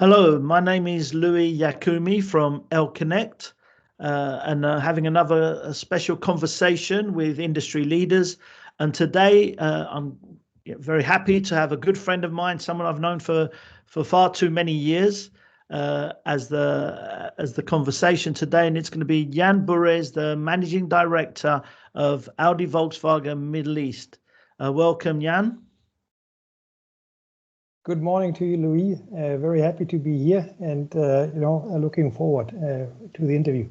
Hello, my name is Yiakoumi from LConnect, and having another special conversation with industry leaders. And today, I'm very happy to have a good friend of mine, someone I've known for far too many years, as the conversation today. And it's going to be Jan Bures, the Managing Director of Audi Volkswagen Middle East. Welcome, Jan. Good morning to you, Louis. Very happy to be here and, looking forward to the interview.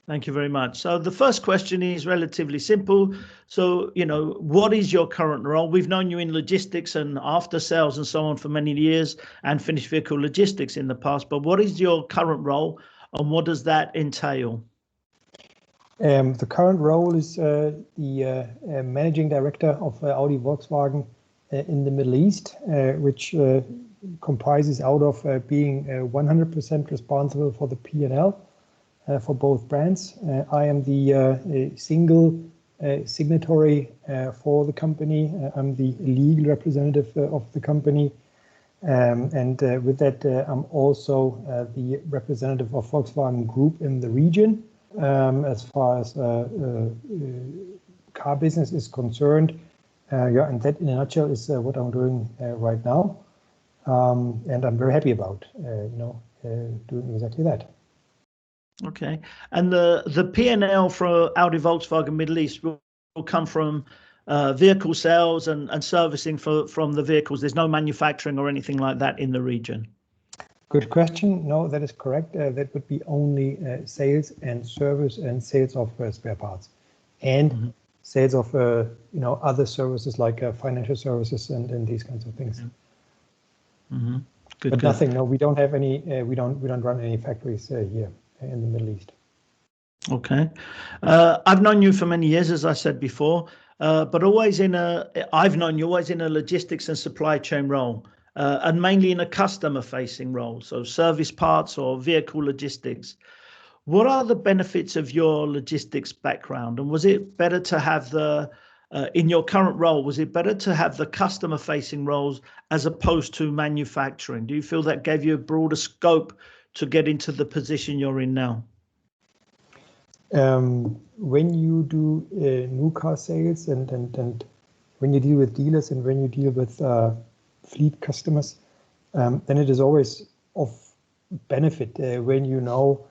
Thank you very much. So the first question is relatively simple. So, what is your current role? We've known you in logistics and after sales and so on for many years and finished vehicle logistics in the past. But what is your current role and what does that entail? The current role is the Managing Director of Audi Volkswagen in the Middle East, which comprises out of being 100% responsible for the P&L for both brands. I am the single signatory for the company. I'm the legal representative of the company. And with that, I'm also the representative of Volkswagen Group in the region. As far as car business is concerned, and that in a nutshell is what I'm doing right now. And I'm very happy about, doing exactly that. Okay. And the P&L for Audi Volkswagen Middle East will come from vehicle sales and servicing from the vehicles. There's no manufacturing or anything like that in the region. Good question. No, that is correct. That would be only sales and service and sales of spare parts and sales of other services like financial services and these kinds of things. Mm-hmm. But nothing. No, we don't have any. We don't run any factories here in the Middle East. Okay. I've known you for many years, as I said before, but I've known you always in a logistics and supply chain role, and mainly in a customer-facing role, so service parts or vehicle logistics. What are the benefits of your logistics background? And was it better to have in your current role, was it better to have the customer-facing roles as opposed to manufacturing? Do you feel that gave you a broader scope to get into the position you're in now? When you do new car sales and when you deal with dealers and when you deal with fleet customers, then it is always of benefit when you know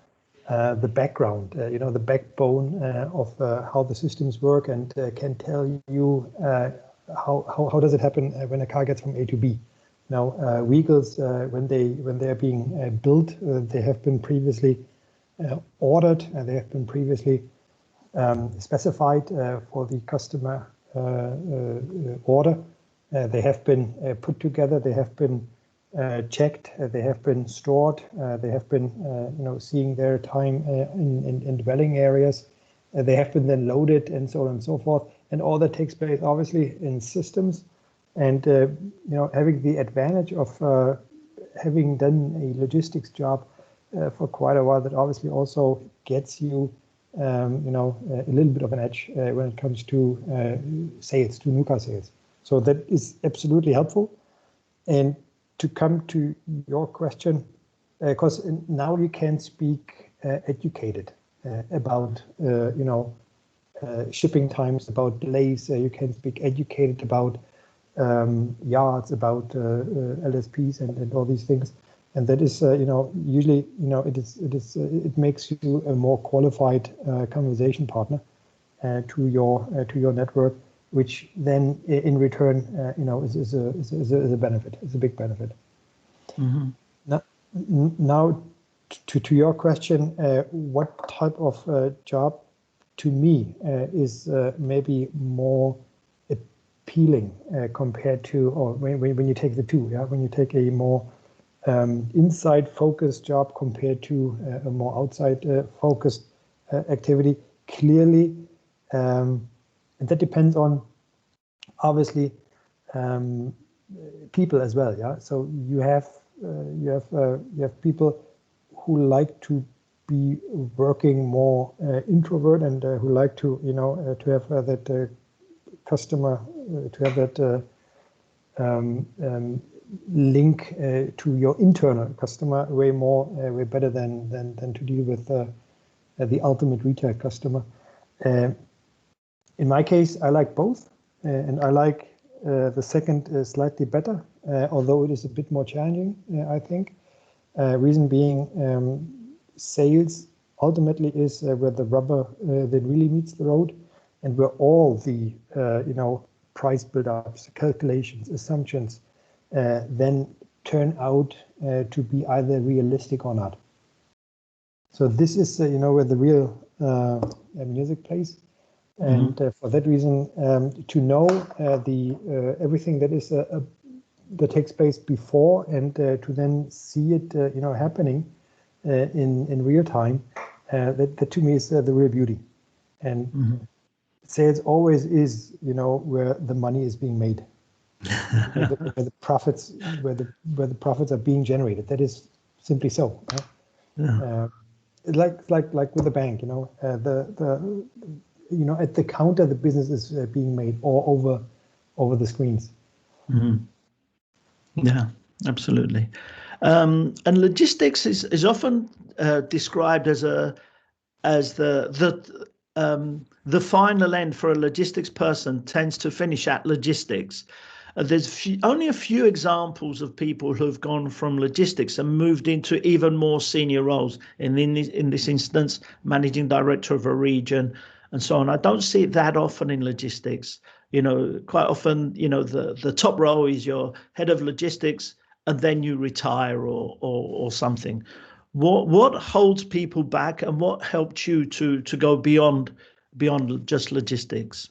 the background, the backbone of how the systems work and can tell you how does it happen when a car gets from A to B. Now, vehicles, when they are being built, they have been previously ordered, they have been previously specified for the customer order. They have been put together, they have been checked, they have been stored, they have been seeing their time in dwelling areas. They have been then loaded and so on and so forth. And all that takes place obviously in systems. And having the advantage of having done a logistics job for quite a while, that obviously also gets you a little bit of an edge when it comes to sales, to new car sales. So that is absolutely helpful. And to come to your question, because now you can speak educated about shipping times, about delays. You can speak educated about yards, about LSPs and all these things, and that is usually it makes you a more qualified conversation partner to your network, which then in return is a benefit. It's a big benefit. Mm-hmm. Now to your question, what type of job to me is maybe more appealing compared to, or when you take the two, when you take a more inside focused job compared to a more outside focused activity, clearly, and that depends on obviously people as well. Yeah, so you have people who like to be working more introvert and who like to to have that customer, to have that link to your internal customer way better than to deal with the ultimate retail customer. In my case, I like both, and I like the second slightly better, although it is a bit more challenging, I think. Reason being, sales ultimately is where the rubber that really meets the road, and where all the price build-ups, calculations, assumptions then turn out to be either realistic or not. So this is where the real music plays. And for that reason, to know the everything that is that takes place before, and to then see it happening in real time, that to me is the real beauty. And sales always is where the money is being made, where the profits are being generated. That is simply so. Like with the bank, at the counter, the business is being made, or over the screens. Yeah, absolutely. And logistics is often described as the final end for a logistics person tends to finish at logistics. There's only a few examples of people who've gone from logistics and moved into even more senior roles. In this instance, managing director of a region and so on. I don't see it that often in logistics. Quite often, the top role is your head of logistics, and then you retire or something. What holds people back, and what helped you to go beyond just logistics?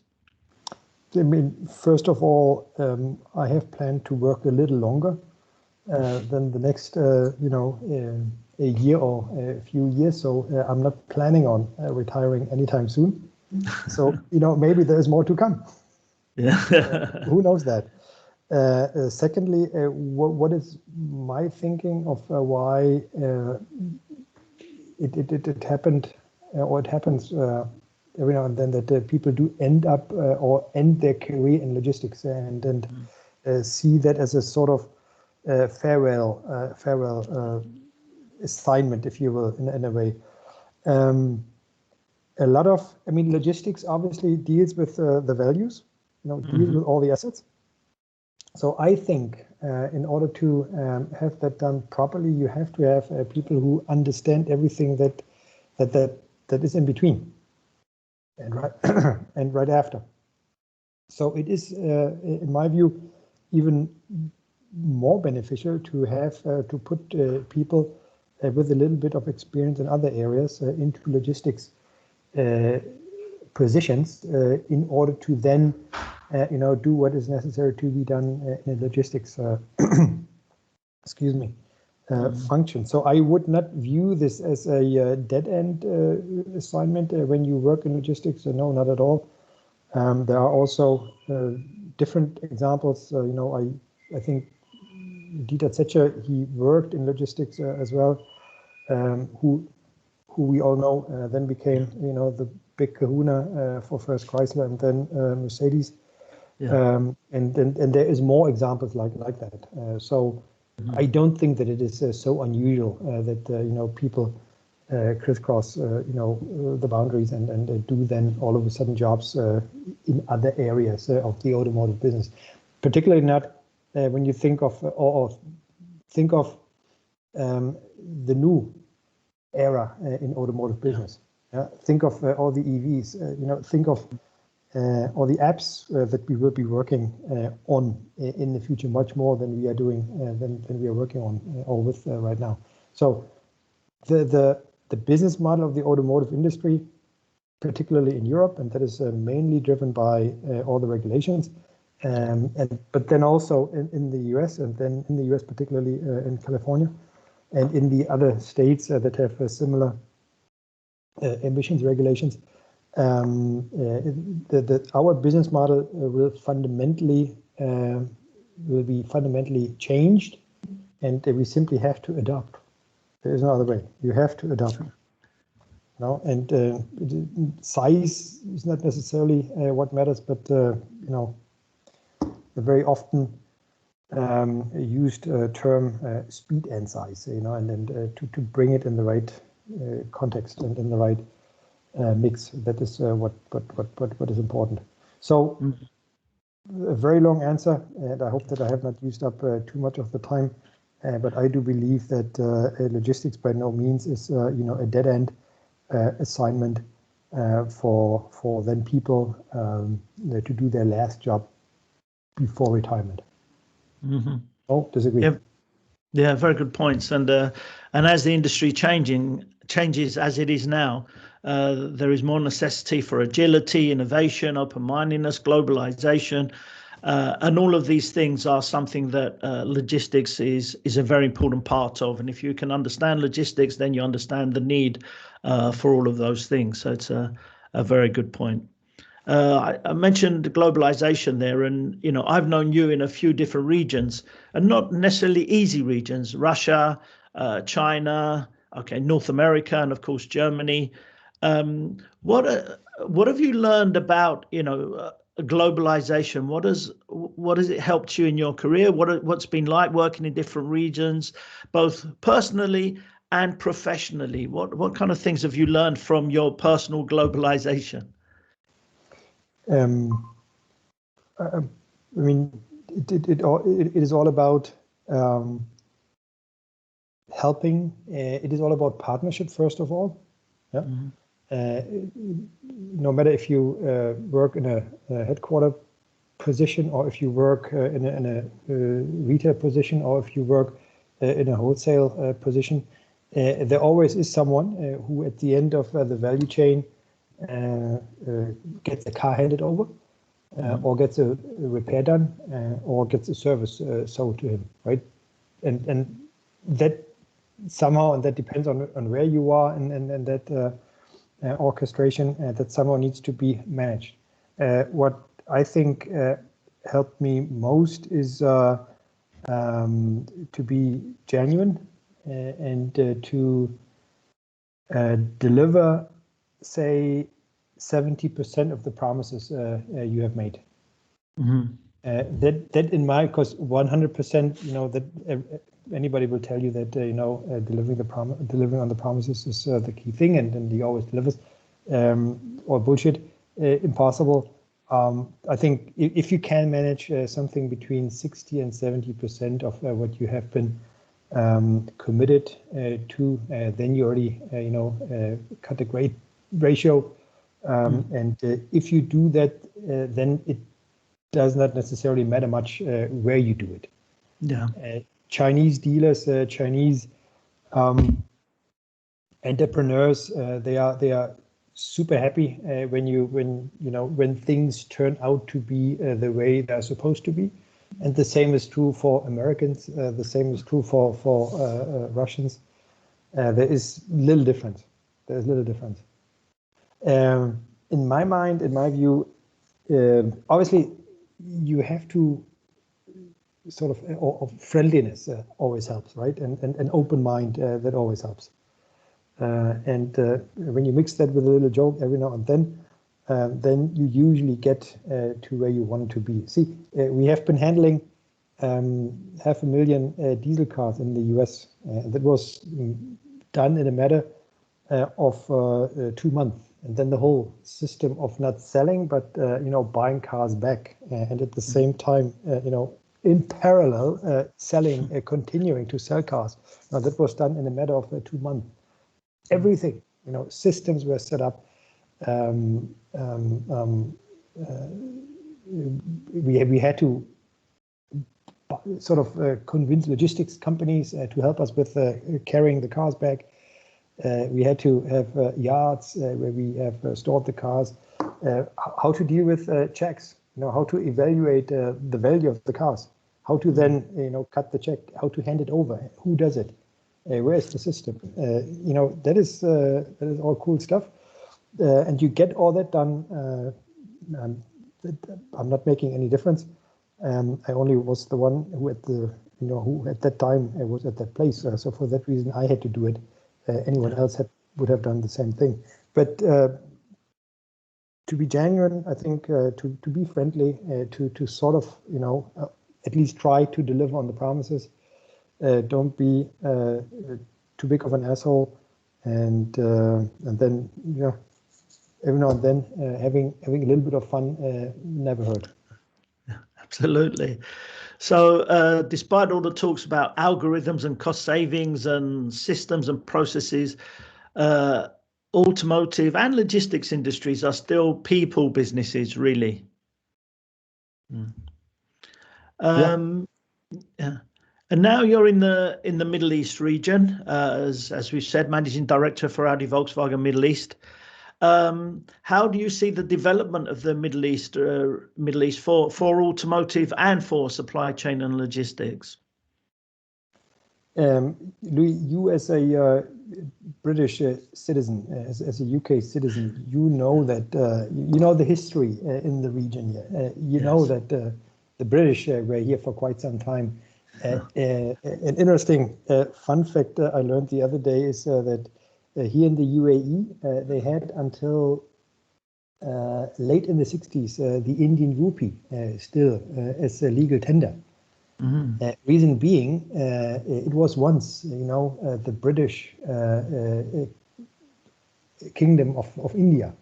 I mean, first of all, I have planned to work a little longer than the next, a year or a few years. So I'm not planning on retiring anytime soon. So maybe there's more to come. Yeah. Who knows that? Secondly, what is my thinking of why it happened, or it happens every now and then, that people do end up or end their career in logistics, and see that as a sort of farewell assignment, if you will, in a way. Logistics obviously deals with the values, deals with all the assets. So I think in order to have that done properly, you have to have people who understand everything that is in between and right after. So it is, in my view, even more beneficial to have to put people with a little bit of experience in other areas into logistics positions in order to then do what is necessary to be done in a logistics function. So I would not view this as a dead-end assignment when you work in logistics. No, not at all. There are also different examples. I think Dieter Zetscher, he worked in logistics as well, who we all know then became the big kahuna for first Chrysler and then Mercedes. And there is more examples like that. So I don't think that it is so unusual that people crisscross the boundaries and do then all of a sudden jobs in other areas of the automotive business. Particularly not when you think of the new era in automotive business. Think of all the EVs. Think of all the apps that we will be working on in the future, much more than we are doing than we are working on or with right now. So the business model of the automotive industry, particularly in Europe, and that is mainly driven by all the regulations, but then also in the US, and then in the US particularly in California, and in the other states that have similar emissions regulations. Our business model will be fundamentally changed, and we simply have to adopt. There is no other way. You have to adopt. And size is not necessarily what matters, but very often used term speed and size, you know, and then to bring it in the right context and in the right mix. That is what is important. So a very long answer, and I hope that I have not used up too much of the time. But I do believe that logistics by no means is you know, a dead end assignment for then people to do their last job before retirement. Oh, disagree. Yeah, very good points. And as the industry changes as it is now, there is more necessity for agility, innovation, open-mindedness, globalization, and all of these things are something that logistics is a very important part of. And if you can understand logistics, then you understand the need for all of those things. So it's a very good point. I mentioned globalization there, and you know, I've known you in a few different regions, and not necessarily easy regions: Russia, China, okay, North America, and of course Germany. What have you learned about, you know, globalization? What has it helped you in your career? What's been like working in different regions, both personally and professionally? What kind of things have you learned from your personal globalization? I mean, it is all about helping. It is all about partnership, first of all. Yeah. No matter if you work in a headquarter position, or if you work in a retail position, or if you work in a wholesale position, there always is someone who at the end of the value chain gets a car handed over, or gets a repair done, or gets a service sold to him, right? And that somehow, and that depends on where you are, and that orchestration that somehow needs to be managed. What I think helped me most is to be genuine and to deliver, say, 70% of the promises you have made. That in my, because 100%, you know, that anybody will tell you that you know, delivering on the promises is the key thing, and he always delivers, or bullshit, impossible. I think if you can manage something between 60 and 70% of what you have been committed to, then you already you know, cut a great ratio. And if you do that, then it does not necessarily matter much where you do it. Yeah. Chinese dealers, Chinese entrepreneurs, they are super happy when things turn out to be the way they're supposed to be, and the same is true for Americans. The same is true for Russians. There is little difference. There's little difference. In my mind, in my view, obviously you have to sort of friendliness always helps, right? And an open mind that always helps. And when you mix that with a little joke every now and then you usually get to where you want to be. See, we have been handling 500,000 diesel cars in the US. That was done in a matter of 2 months. And then the whole system of not selling, but you know, buying cars back, and at the same time, you know, in parallel, selling, continuing to sell cars. Now that was done in a matter of 2 months. Everything, you know, systems were set up. We had to sort of convince logistics companies to help us with carrying the cars back. We had to have yards where we have stored the cars. How to deal with checks, you know, how to evaluate the value of the cars, how to then, you know, cut the check, how to hand it over, who does it, where is the system? You know, that is all cool stuff, and you get all that done. I'm not making any difference. I only was the one who who at that time was at that place. So for that reason, I had to do it. Anyone else would have done the same thing. But to be genuine, I think to be friendly, to sort of, you know, at least try to deliver on the promises. Don't be too big of an asshole, and then every now and then having a little bit of fun never hurt. Absolutely. So despite all the talks about algorithms and cost savings and systems and processes, automotive and logistics industries are still people businesses, really. Yeah. And now you're in the Middle East region, as we said, managing director for Audi Volkswagen Middle East. How do you see the development of the Middle East for automotive and for supply chain and logistics? Louis, you as a British citizen, as a UK citizen, you know that you know the history in the region here. You know that the British were here for quite some time. An interesting fun fact I learned the other day is that here in the UAE, they had until late in the 60s the Indian rupee still as a legal tender. Reason being, it was once, the British Kingdom of India.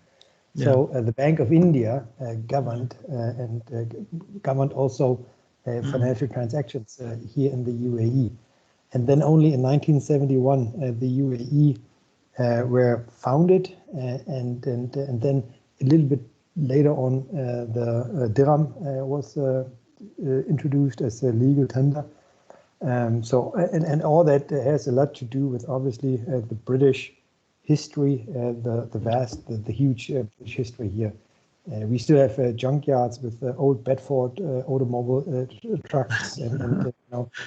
So the Bank of India governed and governed also financial transactions here in the UAE. And then only in 1971, the UAE were founded, and then a little bit later on, the dirham was introduced as a legal tender. So and all that has a lot to do with obviously the British history, the huge British history here. We still have junkyards with old Bedford automobile trucks, and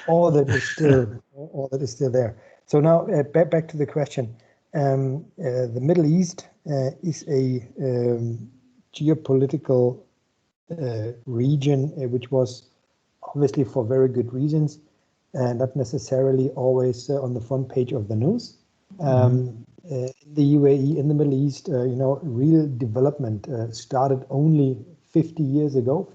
all that is still there. So now back to the question. The Middle East is a geopolitical region which was obviously for very good reasons, not necessarily always on the front page of the news. In the UAE, in the Middle East, real development started only 60 years ago,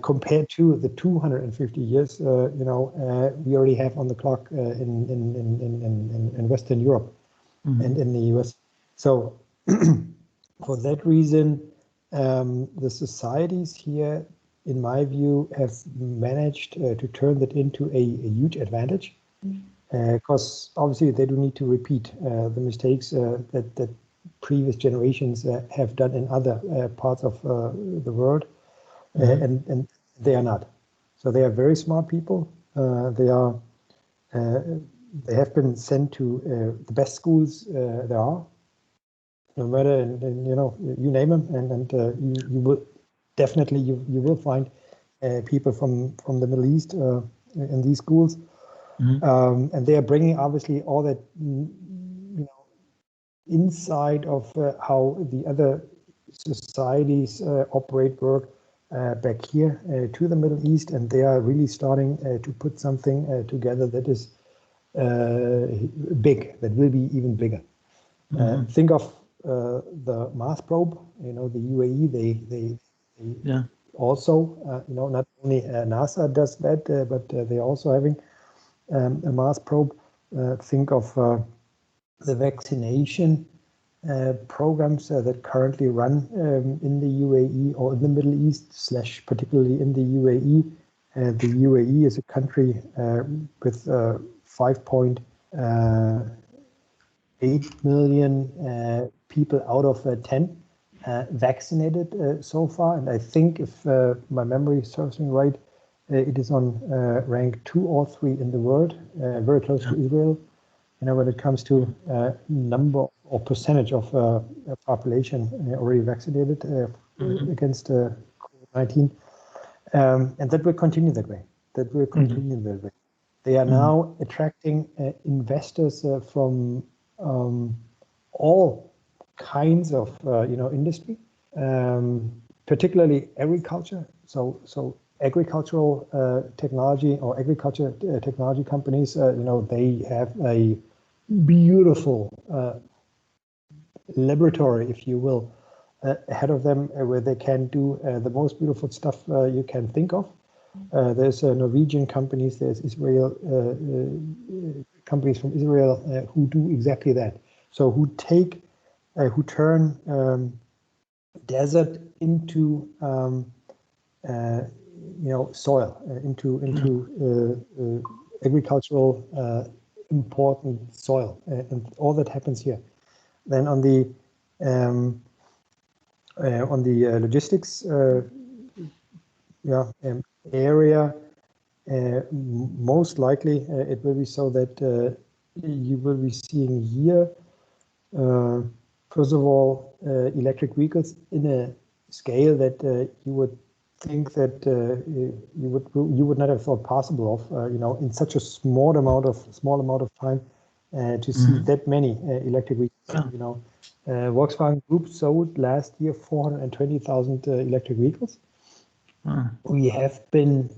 compared to the 250 years, we already have on the clock in Western Europe and in the US. So for that reason, the societies here, in my view, have managed to turn that into a huge advantage. Because obviously they do need to repeat the mistakes that previous generations have done in other parts of the world, and they are not. So they are very smart people. They have been sent to the best schools there are, no matter, and you name them, and you will definitely you will find people from the Middle East in these schools. And they are bringing obviously all that insight of how the other societies operate, work back here to the Middle East, and they are really starting to put something together that is big, that will be even bigger. Think of the Mars probe. The UAE, they also, not only NASA does that, but they're also having a Mars probe. Think of the vaccination programs that currently run in the UAE or in the Middle East, / particularly in the UAE. The UAE is a country with 5.8 million people out of 10 vaccinated so far. And I think, if my memory serves me right, it is on rank 2 or 3 in the world, very close to Israel. When it comes to number or percentage of population already vaccinated against COVID-19, and that will continue that way. They are now attracting investors from all kinds of industry, particularly agriculture. So agricultural technology or agriculture technology companies, they have a beautiful laboratory, if you will, ahead of them where they can do the most beautiful stuff you can think of. There's Norwegian companies, there's Israel companies from Israel who do exactly that. So who turn desert into soil, into agricultural important soil, and all that happens here. Then on the logistics area, most likely it will be so that you will be seeing here, first of all, electric vehicles in a scale that you would think that you would not have thought possible of, in such a small amount of time to see that many electric vehicles. Volkswagen Group sold last year 420,000 electric vehicles. We have been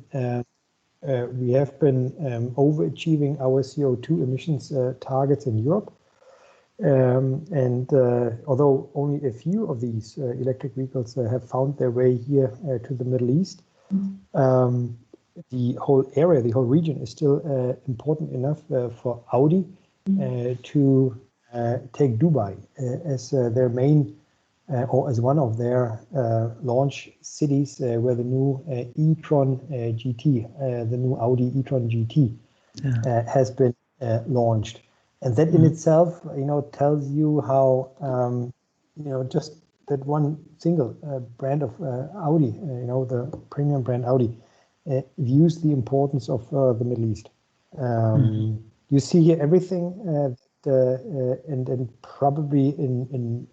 overachieving our CO2 emissions targets in Europe. Although only a few of these electric vehicles have found their way here to the Middle East, the whole area, the whole region is still important enough for Audi to take Dubai as their main or as one of their launch cities where the new e-tron GT, the new Audi e-tron GT has been launched. And that in itself, tells you how, just that one single brand of Audi, the premium brand Audi, views the importance of the Middle East. You see here everything, and probably in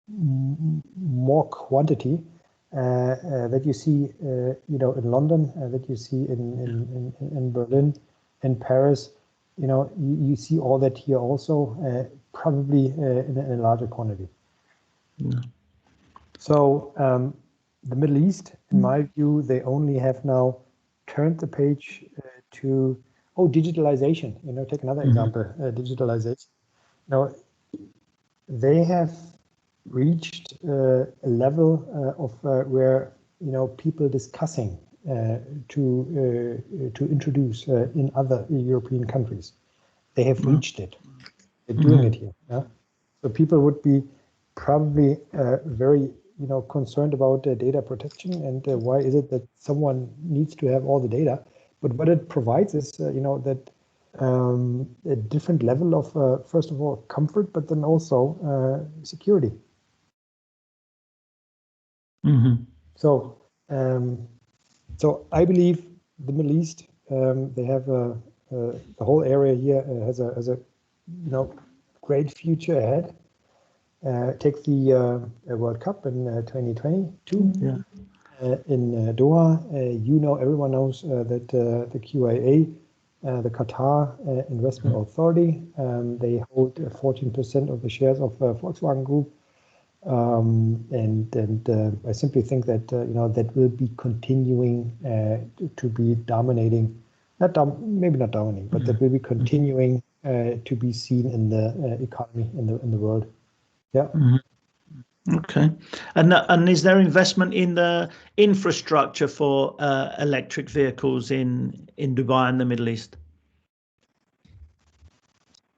more quantity that you see, in London, that you see in Berlin, in Paris. You see all that here also, probably in a larger quantity. So the Middle East, in my view, they only have now turned the page to digitalization. Take another example, digitalization. Now they have reached a level of where people discussing to introduce in other European countries. They have reached it. They're doing it here. Yeah? So people would be probably very concerned about data protection and why is it that someone needs to have all the data. But what it provides is that a different level of first of all comfort, but then also security. So I believe the Middle East, they have the whole area here has a great future ahead. Take the World Cup in 2022 in Doha. Everyone knows that the QIA, the Qatar Investment Authority, they hold 14% of the shares of Volkswagen Group. And I simply think that that will be continuing to be dominating, maybe not dominating, but that will be continuing to be seen in the economy in the world. Yeah. Okay. And is there investment in the infrastructure for electric vehicles in Dubai and the Middle East?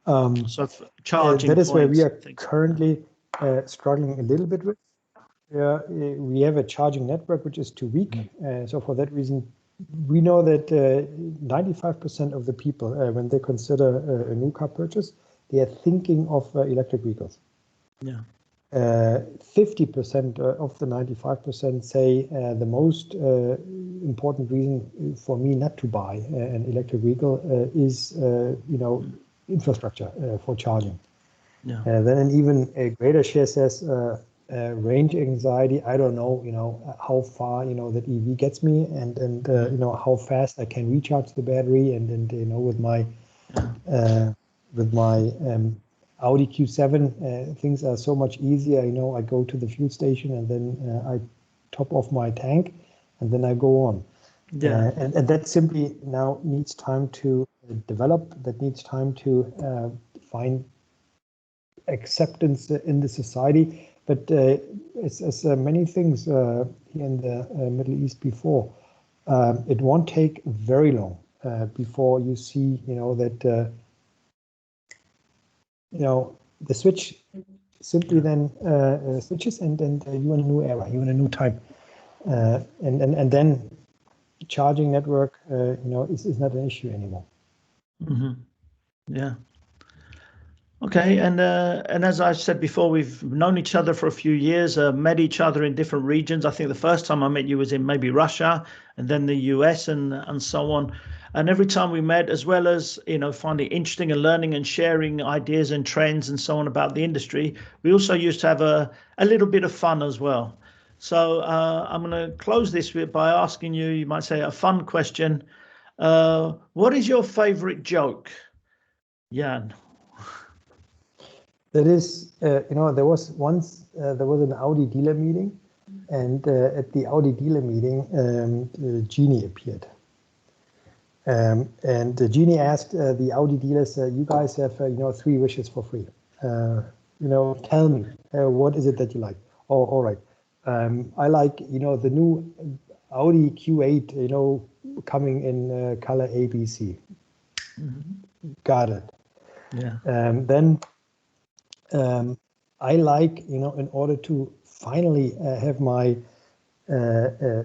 So charging that is where we are points, currently struggling a little bit with. We have a charging network which is too weak. So for that reason, we know that 95% of the people, when they consider a new car purchase, they are thinking of electric vehicles. 50% of the 95% say the most important reason for me not to buy an electric vehicle is infrastructure for charging. Then an even greater share says range anxiety. I don't know, how far that EV gets me, and how fast I can recharge the battery, and with my Audi Q7, things are so much easier. I go to the fuel station and then I top off my tank and then I go on. And that simply now needs time to develop. That needs time to find acceptance in the society. But as many things here in the Middle East before, it won't take very long before you see, that the switch simply then switches, and you're in a new era, you're in a new time, and then charging network, is not an issue anymore. Yeah. Okay, and as I said before, we've known each other for a few years, met each other in different regions. I think the first time I met you was in maybe Russia, and then the US, and so on. And every time we met, as well as finding it interesting and learning and sharing ideas and trends and so on about the industry, we also used to have a little bit of fun as well. So I'm going to close this by asking you, you might say, a fun question. What is your favorite joke, Jan? That is, there was once, there was an Audi dealer meeting, and at the Audi dealer meeting, Genie appeared. And Genie asked the Audi dealers, you guys have, 3 wishes for free. Tell me, what is it that you like? Oh, all right. I like, the new Audi Q8, coming in color ABC. Got it. Yeah. Then I like, in order to finally have my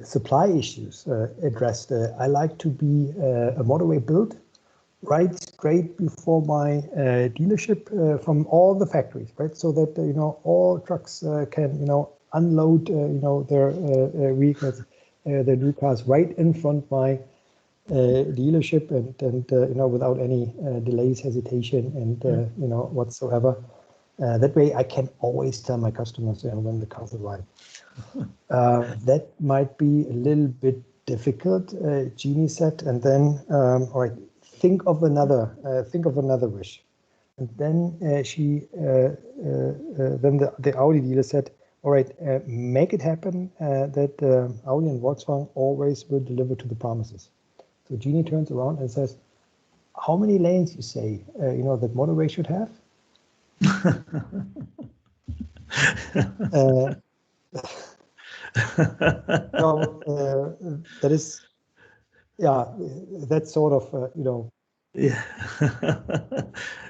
supply issues addressed, I like to be a motorway built right straight before my dealership from all the factories, right? So that, all trucks can, unload, their vehicles, their new cars right in front my dealership, and without any delays, hesitation, and whatsoever. That way I can always tell my customers when the cars arrive. That might be a little bit difficult, Genie said, and then all right, think of another wish. And then then the Audi dealer said, all right, make it happen that Audi and Volkswagen always will deliver to the promises. So Genie turns around and says, how many lanes you say, that motorway should have? That is, yeah, that's sort of, Yeah.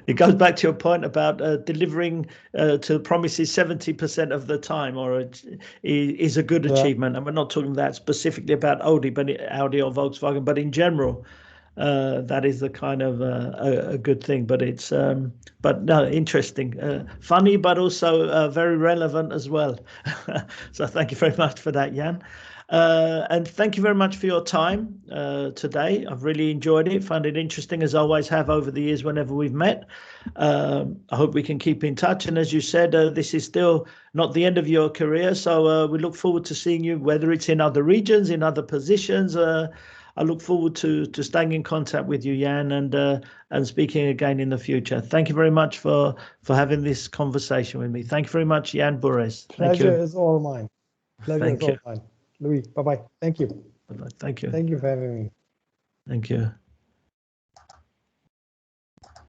It goes back to your point about delivering to promises 70% of the time, or is a good achievement. And we're not talking that specifically about Audi or Volkswagen, but in general, that is the kind of a good thing. But it's but no, interesting, funny, but also very relevant as well. So thank you very much for that, Jan. And thank you very much for your time today. I've really enjoyed it, found it interesting, as I always have over the years whenever we've met. I hope we can keep in touch. And as you said, this is still not the end of your career. So we look forward to seeing you, whether it's in other regions, in other positions. I look forward to staying in contact with you, Jan, and speaking again in the future. Thank you very much for having this conversation with me. Thank you very much, Jan Bures. Pleasure is all mine. Pleasure Thank is you. all mine. Louis, bye-bye. Thank you. Bye-bye. Thank you. Thank you for having me. Thank you.